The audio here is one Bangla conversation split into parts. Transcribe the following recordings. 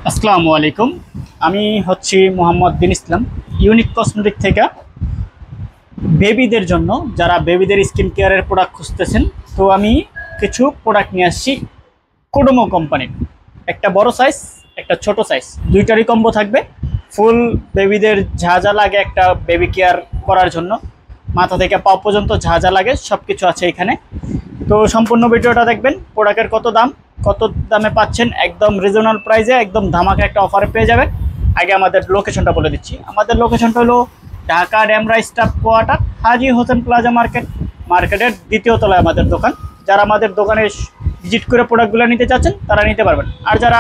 আসসালামু আলাইকুম। আমি হচ্ছি মোহাম্মদ বিন ইসলাম, ইউনিক কসমেটিক থেকে। বেবিদের জন্য যারা বেবিদের স্কিন কেয়ারের প্রোডাক্ট খুঁজতেছেন, তো আমি কিছু প্রোডাক্ট নিয়ে আসছি কোডোমো কোম্পানির। একটা বড় সাইজ, একটা ছোট সাইজ, দুইটারই কম্বো থাকবে। ফুল বেবিদের যা যা লাগে একটা বেবি কেয়ার করার জন্য, মাথা থেকে পা পর্যন্ত যা যা লাগে সব কিছু আছে এখানে। তো সম্পূর্ণ ভিডিওটা দেখবেন। প্রোডাক্টের কত দামে পাচ্ছেন, একদম রিজনেবল প্রাইসে, একদম ধামাকা একটা অফারে পেয়ে যাবেন। আগে আমাদের লোকেশনটা বলে দিচ্ছি। আমাদের লোকেশনটা হলো ঢাকা ডেমরা স্টাফ কোয়ার্টার, হাজী হোসেন প্লাজা মার্কেটের দ্বিতীয় তলায় আমাদের দোকান। যারা আমাদের দোকানে ভিজিট করে প্রোডাক্টগুলো নিতে চাচ্ছেন তারা নিতে পারবেন। আর যারা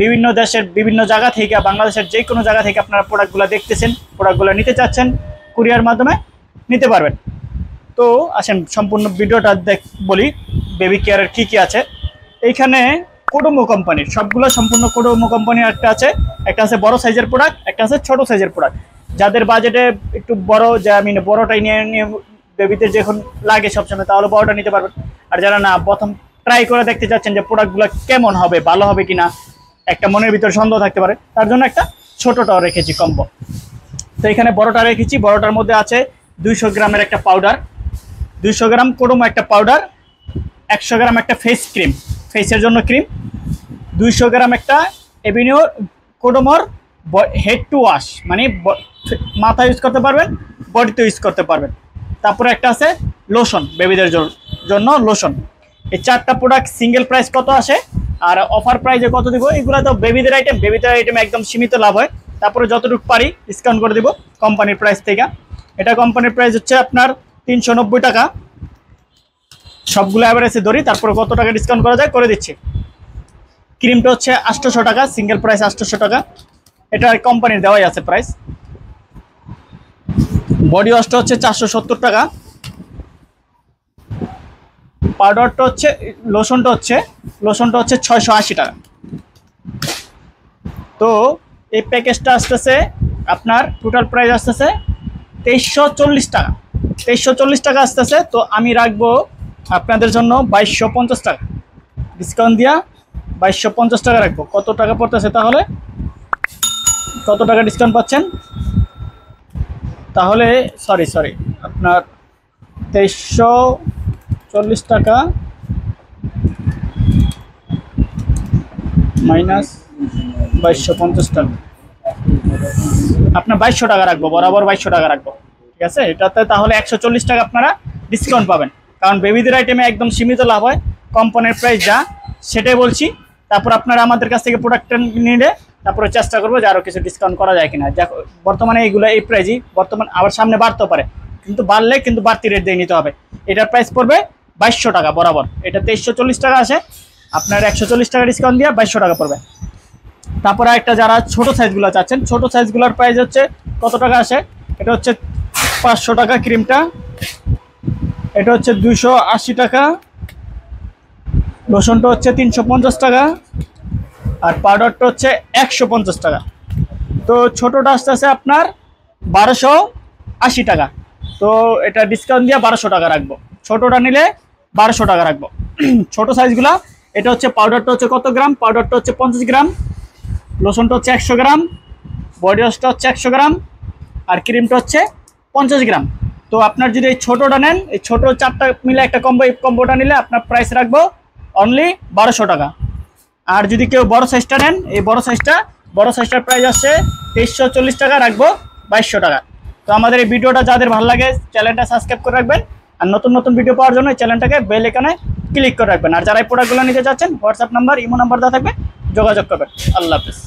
বিভিন্ন দেশের বিভিন্ন জায়গা থেকে, বাংলাদেশের যে কোনো জায়গা থেকে আপনারা প্রোডাক্টগুলো দেখতেছেন, প্রোডাক্টগুলো নিতে চাচ্ছেন, কুরিয়ার মাধ্যমে নিতে পারবেন। তো আসেন সম্পূর্ণ ভিডিওটা বলি বেবি কেয়ারের কী আছে। এইখানে কোডোমো কোম্পানির সবগুলো সম্পূর্ণ কোডোমো কোম্পানির একটা আছে বড় সাইজের প্রোডাক্ট, একটা আছে ছোট সাইজের প্রোডাক্ট। যাদের বাজেটে একটু বড়, যা আমি বড়টাই নিয়ে বেবিদের যখন লাগে সবসময়, তাহলে বড়টা নিতে পারবেন। আর যারা না, প্রথম ট্রাই করে দেখতে চাচ্ছেন যে প্রোডাক্টগুলো কেমন হবে, ভালো হবে কিনা, একটা মনের ভিতরে সন্দেহ থাকতে পারে, তার জন্য একটা ছোটটাও রেখেছি কম্বো। তো এখানে বড়টা রেখেছি। বড়টার মধ্যে আছে 200 গ্রামের একটা পাউডার, 200 গ্রাম কোডোমো একটা পাউডার, 100 গ্রাম একটা ফেস ক্রিম, ফেসের জন্য ক্রিম, 200 গ্রাম একটা এভিনিউ কোডোমোর হেড টু ওয়াশ, মানে মাথা ইউজ করতে পারবেন, বডিতে ইউজ করতে পারবেন। তারপরে একটা আছে লোশন, বেবিদের জন্য লোশন। এই চারটা প্রোডাক্ট সিঙ্গেল প্রাইস কত আসে আর অফার প্রাইসে কত দিব, এগুলো তো বেবিদের আইটেম একদম সীমিত লাভ হয়। তারপরে যতটুকু পারি ডিসকাউন্ট করে দিব কোম্পানির প্রাইস থেকে। এটা কোম্পানির প্রাইস হচ্ছে আপনার 390 টাকা। সবগুলো অ্যাভারেজে ধরি, তারপরে কত টাকা ডিসকাউন্ট করা যায় করে দিচ্ছি। ক্রিমটা হচ্ছে 800 টাকা, সিঙ্গেল প্রাইস 800 টাকা, এটা কোম্পানির দেওয়াই আছে প্রাইস। বডি ওয়াশটা হচ্ছে 470 টাকা। পাউডারটা হচ্ছে, লোশনটা হচ্ছে 680 টাকা। তো এই প্যাকেজটা আসতেছে আপনার টোটাল প্রাইস আসতেছে 2340 টাকা। 2340 টাকা আসতেছে। তো আমি রাখবো আপনাদের জন্য 2250 টাকা ডিসকাউন্ট দিয়া, 2250 টাকা রাখবো। কত টাকা পড়তেছে তাহলে, কত টাকা ডিসকাউন্ট পাচ্ছেন তাহলে? সরি আপনার 2340 টাকা মাইনাস 2250 টাকা, আপনার 2200 টাকা রাখবো, বরাবর 2200 টাকা রাখবো, ঠিক আছে? এটাতে তাহলে 140 টাকা আপনারা ডিসকাউন্ট পাবেন, কারণ বেবিদের আইটেমে একদম সীমিত লাভ হয়। কোম্পানির প্রাইস যা সেটাই বলছি। তারপর আপনারা আমাদের কাছ থেকে প্রোডাক্টটা নিলে তারপরে চেষ্টা করবো যে আরও কিছু ডিসকাউন্ট করা যায় কিনা। যা বর্তমানে এইগুলো এই প্রাইসই, বর্তমানে আবার সামনে বাড়তেও পারে, কিন্তু বাড়লে কিন্তু বাড়তি রেট দিয়ে নিতে হবে। এটার প্রাইস পড়বে 2200 টাকা বরাবর। এটা 2340 টাকা আসে, আপনার 140 টাকা ডিসকাউন্ট দিয়ে 2200 টাকা পড়বে। তারপরে একটা যারা ছোট সাইজগুলো চাচ্ছেন, ছোট সাইজগুলোর প্রাইস হচ্ছে কত টাকা আসে, এটা হচ্ছে 500 টাকা ক্রিমটা, এটা হচ্ছে 280 টাকা, লোশনটা হচ্ছে 350 টাকা, আর পাউডারটা হচ্ছে 150 টাকা। তো ছোটোটা আসতেছে আপনার 1280 টাকা। তো এটা ডিসকাউন্ট দিয়ে 1200 টাকা রাখবো। ছোটোটা নিলে 1200 টাকা রাখবো। ছোট সাইজগুলা, এটা হচ্ছে পাউডারটা হচ্ছে কত গ্রাম, পাউডারটা হচ্ছে 50 গ্রাম, লোশনটা হচ্ছে 100 গ্রাম, বডি ওয়াশটা হচ্ছে 100 গ্রাম, আর ক্রিমটা হচ্ছে 50 গ্রাম। তো আপনার যদি এই ছোটোটা নেন, এই ছোটো চারটা মিলে একটা কম্বো, এই কম্বোটা নিলে আপনার প্রাইস রাখবো অনলি 1200 টাকা। আর যদি কেউ বড় সাইজটা নেন, এই বড় সাইজটার প্রাইস আসছে 2340 টাকা, রাখবো 2200 টাকা। তো আমাদের এই ভিডিওটা যাদের ভালো লাগে চ্যানেলটা সাবস্ক্রাইব করে রাখবেন, আর নতুন নতুন ভিডিও পাওয়ার জন্য এই চ্যানেলটাকে বেল আইকনে ক্লিক করে রাখবেন। আর যারা এই প্রোডাক্টগুলো নিতে চাচ্ছেন, হোয়াটসঅ্যাপ নাম্বার, ইমো নাম্বার দেওয়া থাকবে, যোগাযোগ করবেন। আল্লাহ হাফেজ।